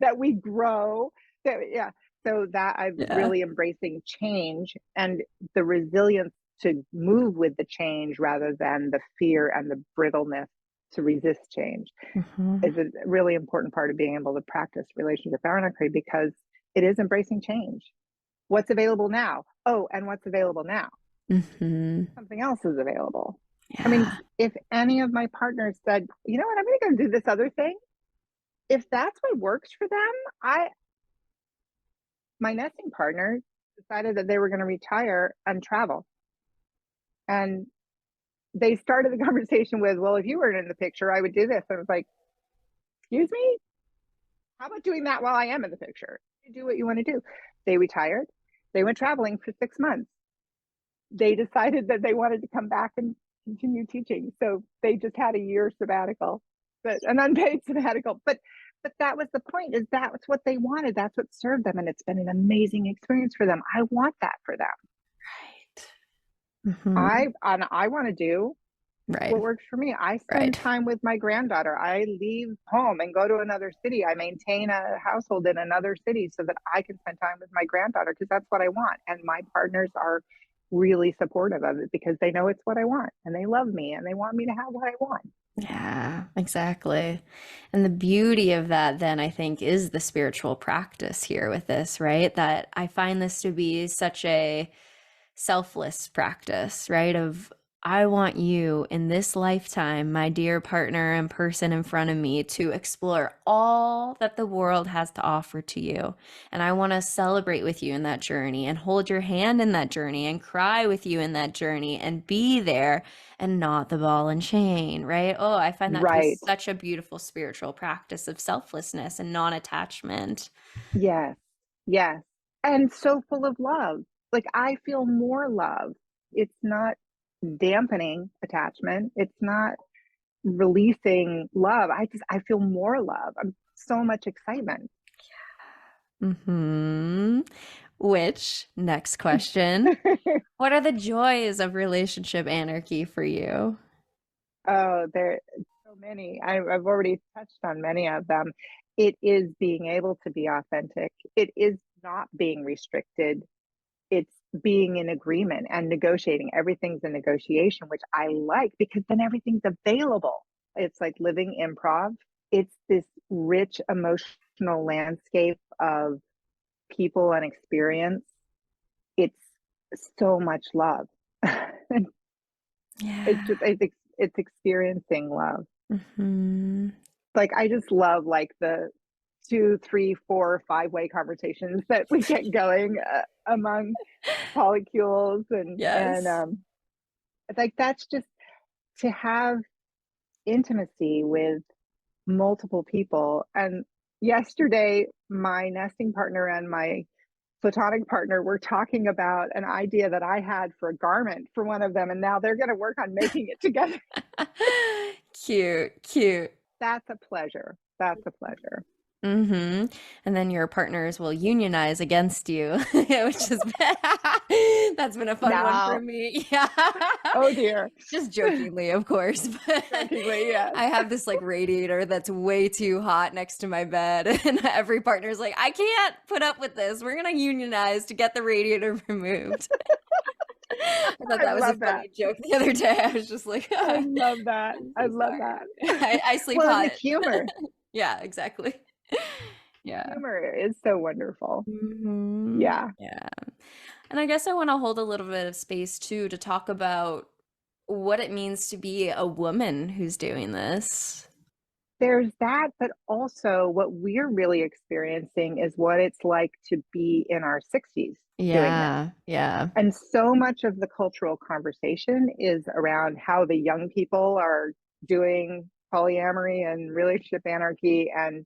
that we grow, that, yeah. So that I'm Yeah. really embracing change and the resilience to move with the change rather than the fear and the brittleness to resist change Mhm. is a really important part of being able to practice relationship anarchy, because it is embracing change. What's available now? Oh, and what's available now? Mhm. Something else is available. I mean, Yeah. if any of my partners said, you know what, I'm going to go do this other thing, if that's what works for them, my nesting partner decided that they were going to retire and travel. And they started the conversation with, well, if you weren't in the picture, I would do this. And I was like, excuse me? How about doing that while I am in the picture? You do what you want to do. They retired. They went traveling for 6 months. They decided that they wanted to come back and continue teaching. So they just had a year sabbatical, but an unpaid sabbatical. But that was the point, is that's what they wanted. That's what served them. And it's been an amazing experience for them. I want that for them. Right. Mm-hmm. I want to do Right. what works for me. I spend Right. time with my granddaughter. I leave home and go to another city. I maintain a household in another city so that I can spend time with my granddaughter, because that's what I want. And my partners are really supportive of it because they know it's what I want, and they love me and they want me to have what I want. Yeah, exactly. And the beauty of that, then, I think, is the spiritual practice here with this, right? That I find this to be such a selfless practice, right? Of I want you in this lifetime, my dear partner and person in front of me, to explore all that the world has to offer to you. And I want to celebrate with you in that journey and hold your hand in that journey and cry with you in that journey and be there and not the ball and chain, right? Oh, I find that to be Right. such a beautiful spiritual practice of selflessness and non-attachment. Yes. Yes. And so full of love. Like, I feel more love. It's not dampening attachment. It's not releasing love. I feel more love. I'm so much excitement. Hmm. Which, next question, what are the joys of relationship anarchy for you? Oh, there are so many. I've already touched on many of them. It is being able to be authentic. It is not being restricted. It's being in agreement and negotiating. Everything's a negotiation, which I like, because then everything's available. It's like living improv. It's this rich emotional landscape of people and experience. It's so much love. It's Yeah. just, it's experiencing love. Hmm. Like, I just love like the 2, 3, 4, 5 way conversations that we get going among polycules, and Yes. like, that's just to have intimacy with multiple people. And yesterday, my nesting partner and my platonic partner were talking about an idea that I had for a garment for one of them, and now they're going to work on making it together. Cute, cute. That's a pleasure. That's a pleasure. Mm-hmm. And then your partners will unionize against you, which has been that's been a fun one for Now, me. Yeah. oh dear. Just jokingly, of course. But Jokingly, yes. I have this like radiator that's way too hot next to my bed, and every partner's like, I can't put up with this. We're gonna unionize to get the radiator removed. I thought I that was a love that. funny joke the other day. I was just like, I I'm love that. I so love sorry. that. I sleep Well, and the hot. humor. Yeah, exactly. The Yeah. humor is so wonderful. Hmm. Yeah. Yeah. And I guess I want to hold a little bit of space too to talk about what it means to be a woman who's doing this. There's that, but also what we're really experiencing is what it's like to be in our 60s doing this. Yeah. Yeah. And so much of the cultural conversation is around how the young people are doing polyamory and relationship anarchy. And,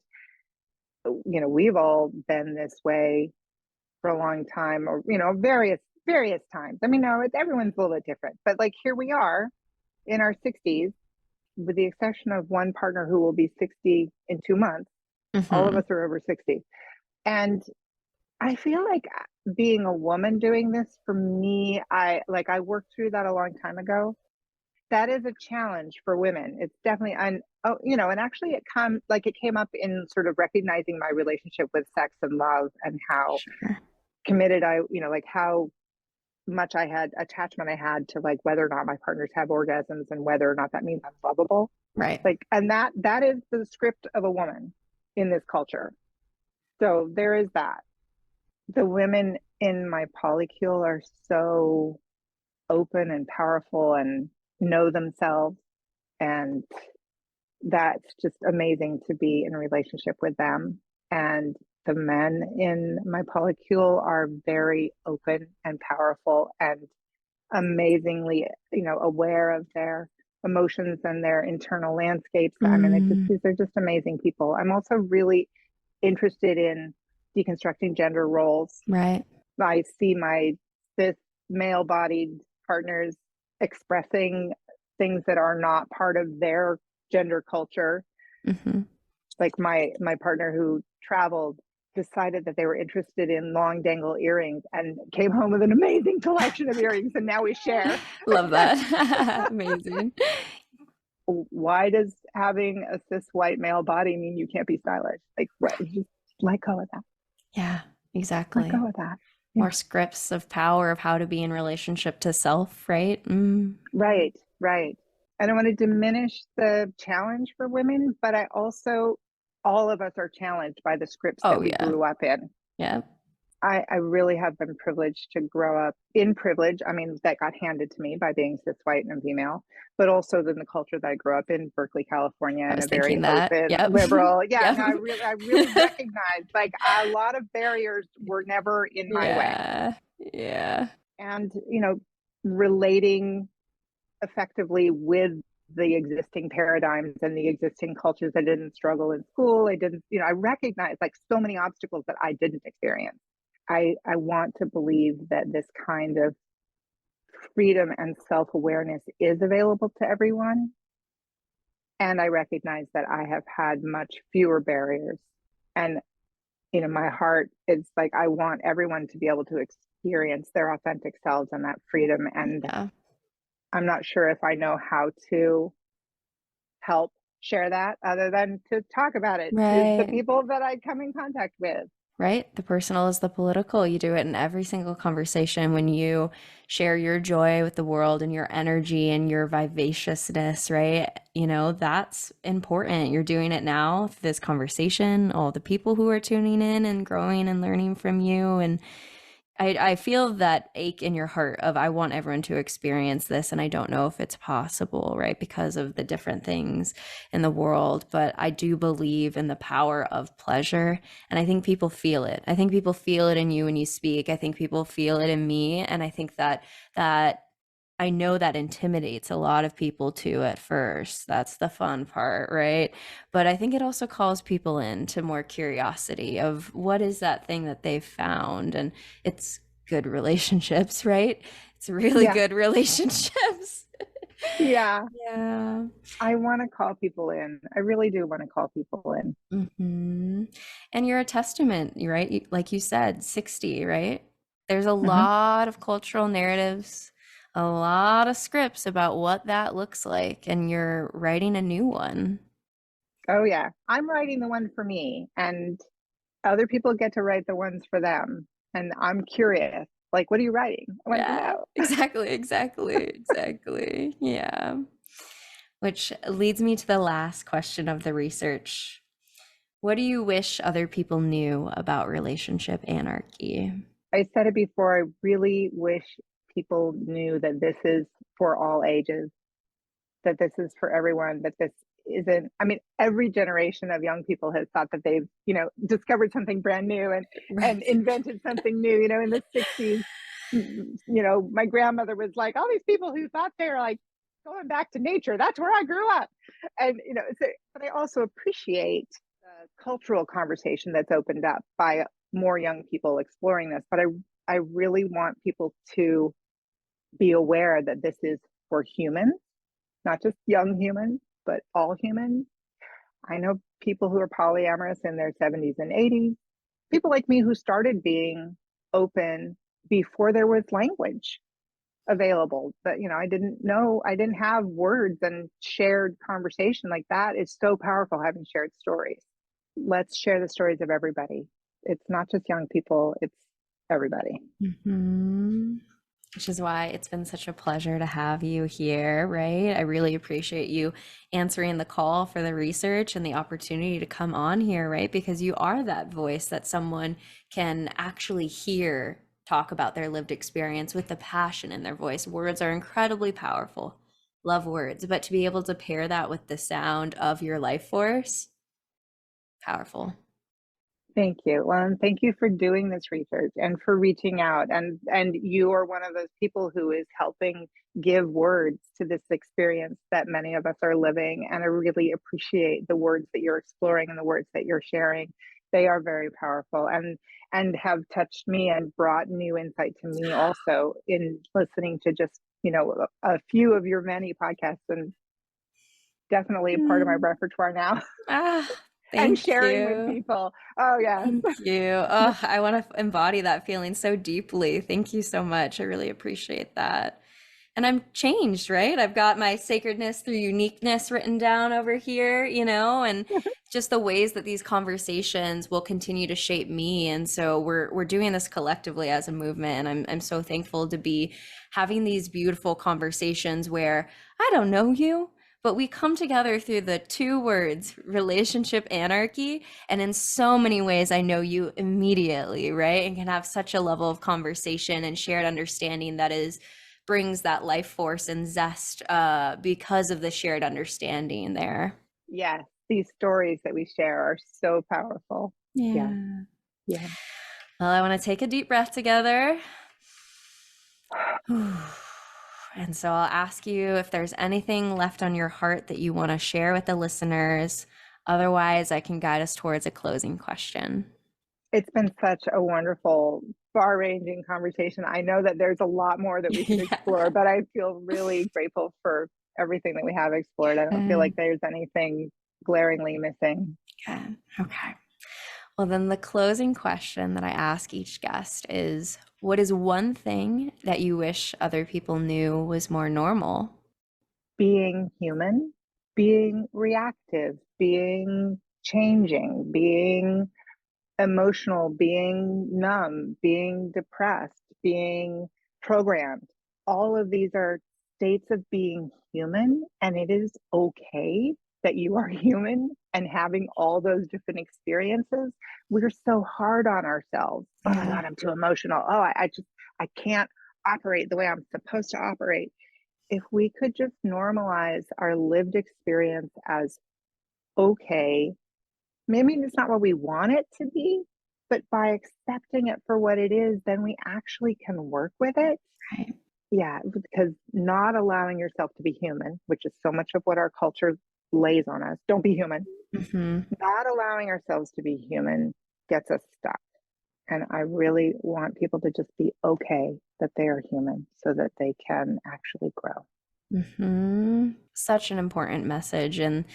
we've all been this way for a long time, or, various times. I mean, no, everyone's a little bit different, but like, here we are in our 60s, with the exception of one partner who will be 60 in 2 months. All of Hmm. us are over 60. And I feel like being a woman doing this, for me, I worked through that a long time ago. That is a challenge for women. It's definitely, and actually it came up in sort of recognizing my relationship with sex and love, and how Sure. committed like how much attachment I had to, like, whether or not my partners have orgasms, and whether or not that means I'm lovable. Right. Like, and that is the script of a woman in this culture. So there is that. The women in my polycule are so open and powerful, and know themselves. And that's just amazing to be in a relationship with them. And the men in my polycule are very open and powerful and amazingly, aware of their emotions and their internal landscapes. I mean, these are just amazing people. I'm also really interested in deconstructing gender roles. Right. I see my cis male bodied partners expressing things that are not part of their gender culture. Mm-hmm. Like my partner who traveled decided that they were interested in long dangle earrings and came home with an amazing collection of earrings, and now we share. Love that. Amazing. Why does having a cis white male body mean you can't be stylish? Like, right, just let go of that. Yeah, Let exactly. go of that. Yeah. More scripts of power of how to be in relationship to self, right? Right. I don't want to diminish the challenge for women, but I also, all of us are challenged by the scripts that Oh, we yeah. grew up in. Yeah. I really have been privileged to grow up in privilege. I mean, that got handed to me by being cis white and female, but also in the culture that I grew up in, Berkeley, California, I and was a very thinking that. open, Yep. liberal. Yeah, Yep. no, I really recognize like a lot of barriers were never in my way. Yeah. And, relating effectively with the existing paradigms and the existing cultures. I didn't struggle in school. I recognize like so many obstacles that I didn't experience. I want to believe that this kind of freedom and self-awareness is available to everyone. And I recognize that I have had much fewer barriers. And, my heart is like, I want everyone to be able to experience their authentic selves and that freedom. And Yeah. I'm not sure if I know how to help share that other than to talk about it to the Right. people that I come in contact with. Right? The personal is the political. You do it in every single conversation when you share your joy with the world and your energy and your vivaciousness, right? That's important. You're doing it now, this conversation, all the people who are tuning in and growing and learning from you. And I feel that ache in your heart of I want everyone to experience this, and I don't know if it's possible, right? Because of the different things in the world. But I do believe in the power of pleasure, and I think people feel it. I think people feel it in you when you speak. I think people feel it in me, and I think that I know that intimidates a lot of people too at first. That's the fun part, right? But I think it also calls people into more curiosity of what is that thing that they've found. And it's good relationships, right? It's really Yeah. good relationships. Yeah. Yeah. I want to call people in. I really do want to call people in. And you're a testament, right? Like you said, 60, right? There's a Mm-hmm. lot of cultural narratives, a lot of scripts about what that looks like, and you're writing a new one. Oh, yeah. I'm writing the one for me, and other people get to write the ones for them. And I'm curious, like, what are you writing? I want to Yeah, know. exactly. Yeah. Which leads me to the last question of the research. What do you wish other people knew about relationship anarchy? I said it before. I really wish people knew that this is for all ages, that this is for everyone, that this isn't, I mean, every generation of young people has thought that they've, discovered something brand new and Right. invented something new. In the 60s, my grandmother was like, all these people who thought they were like going back to nature, that's where I grew up. And, but I also appreciate the cultural conversation that's opened up by more young people exploring this. But I really want people to be aware that this is for humans, not just young humans, but all humans. I know people who are polyamorous in their 70s and 80s, people like me who started being open before there was language available. But, I didn't have words and shared conversation like that. Is so powerful having shared stories. Let's share the stories of everybody. It's not just young people, it's everybody. Which is why it's been such a pleasure to have you here, right? I really appreciate you answering the call for the research and the opportunity to come on here, right? Because you are that voice that someone can actually hear talk about their lived experience with the passion in their voice. Words are incredibly powerful. love words, but to be able to pair that with the sound of your life force, powerful. Thank you. Well, and thank you for doing this research and for reaching out. And you are one of those people who is helping give words to this experience that many of us are living. And I really appreciate the words that you're exploring and the words that you're sharing. They are very powerful and have touched me and brought new insight to me also in listening to just, a few of your many podcasts, and definitely a part of my repertoire now. Ah, And thank sharing with you. people. Oh, yes. Thank you. Oh, I want to embody that feeling so deeply. Thank you so much. I really appreciate that. And I'm changed, right? I've got my sacredness through uniqueness written down over here, and just the ways that these conversations will continue to shape me. And so we're doing this collectively as a movement. And I'm so thankful to be having these beautiful conversations where I don't know you, but we come together through the two words, relationship anarchy. And in so many ways, I know you immediately, right? And can have such a level of conversation and shared understanding that brings that life force and zest because of the shared understanding there. Yes, these stories that we share are so powerful. Yeah. Yeah. Well, I want to take a deep breath together. And so I'll ask you if there's anything left on your heart that you want to share with the listeners. Otherwise, I can guide us towards a closing question. It's been such a wonderful, far-ranging conversation. I know that there's a lot more that we could explore, but I feel really grateful for everything that we have explored. I don't feel like there's anything glaringly missing. Good. Okay. Well, then the closing question that I ask each guest is, what is one thing that you wish other people knew was more normal? Being human, being reactive, being changing, being emotional, being numb, being depressed, being programmed. All of these are states of being human, and it is okay that you are human and having all those different experiences. We're so hard on ourselves. Oh my God, I'm too emotional. Oh, I can't operate the way I'm supposed to operate. If we could just normalize our lived experience as okay, maybe it's not what we want it to be, but by accepting it for what it is, then we actually can work with it. Right. Yeah, because not allowing yourself to be human, which is so much of what our culture lays on us. Don't be human. Mm-hmm. Not allowing ourselves to be human gets us stuck. And I really want people to just be okay that they are human so that they can actually grow. Mm-hmm. Such an important message. And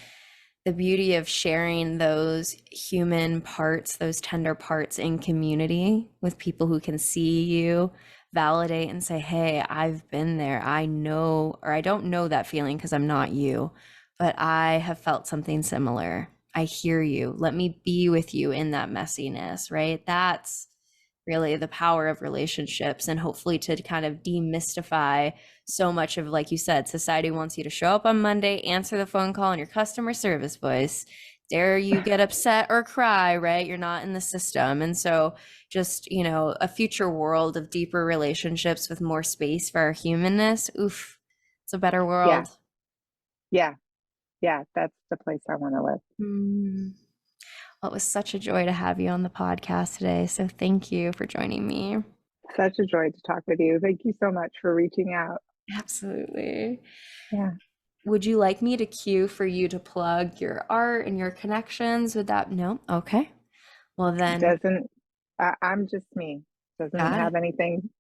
the beauty of sharing those human parts, those tender parts in community with people who can see you, validate and say, hey, I've been there. I know, or I don't know that feeling because I'm not you, but I have felt something similar. I hear you. Let me be with you in that messiness, right? That's really the power of relationships, and hopefully to kind of demystify so much of, like you said, society wants you to show up on Monday, answer the phone call in your customer service voice, dare you get upset or cry, right? You're not in the system. And so just, a future world of deeper relationships with more space for our humanness. Oof, it's a better world. Yeah. That's the place I want to live. Well, it was such a joy to have you on the podcast today. So thank you for joining me. Such a joy to talk with you. Thank you so much for reaching out. Absolutely. Yeah. Would you like me to cue for you to plug your art and your connections? Would that, no? Okay. Well, then. I'm just me. Doesn't Got have it. anything,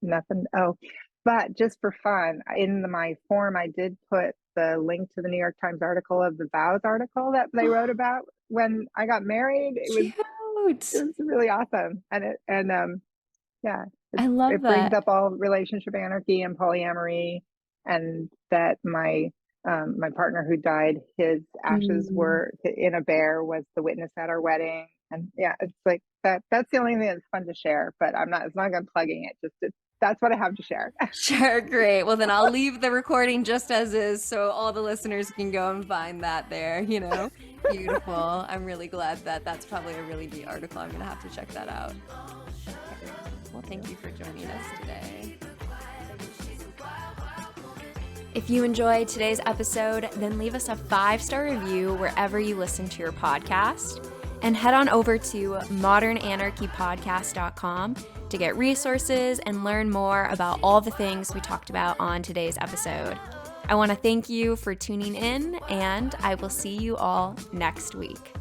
nothing. Oh, but just for fun, in my form, I did put the link to the New York Times article of the vows article that they wrote about when I got married. It was really awesome. Yeah, I love it brings that. up all relationship anarchy and polyamory, and that my partner who died, his ashes were in a bear, was the witness at our wedding. And yeah, it's like that's the only thing that's fun to share, but it's not good plugging it. That's what I have to share. Sure, great. Well, then I'll leave the recording just as is so all the listeners can go and find that there, Beautiful. I'm really glad that that's probably a really neat article. I'm going to have to check that out. Well, thank you for joining us today. If you enjoyed today's episode, then leave us a 5-star review wherever you listen to your podcast. And head on over to modernanarchypodcast.com to get resources and learn more about all the things we talked about on today's episode. I want to thank you for tuning in, and I will see you all next week.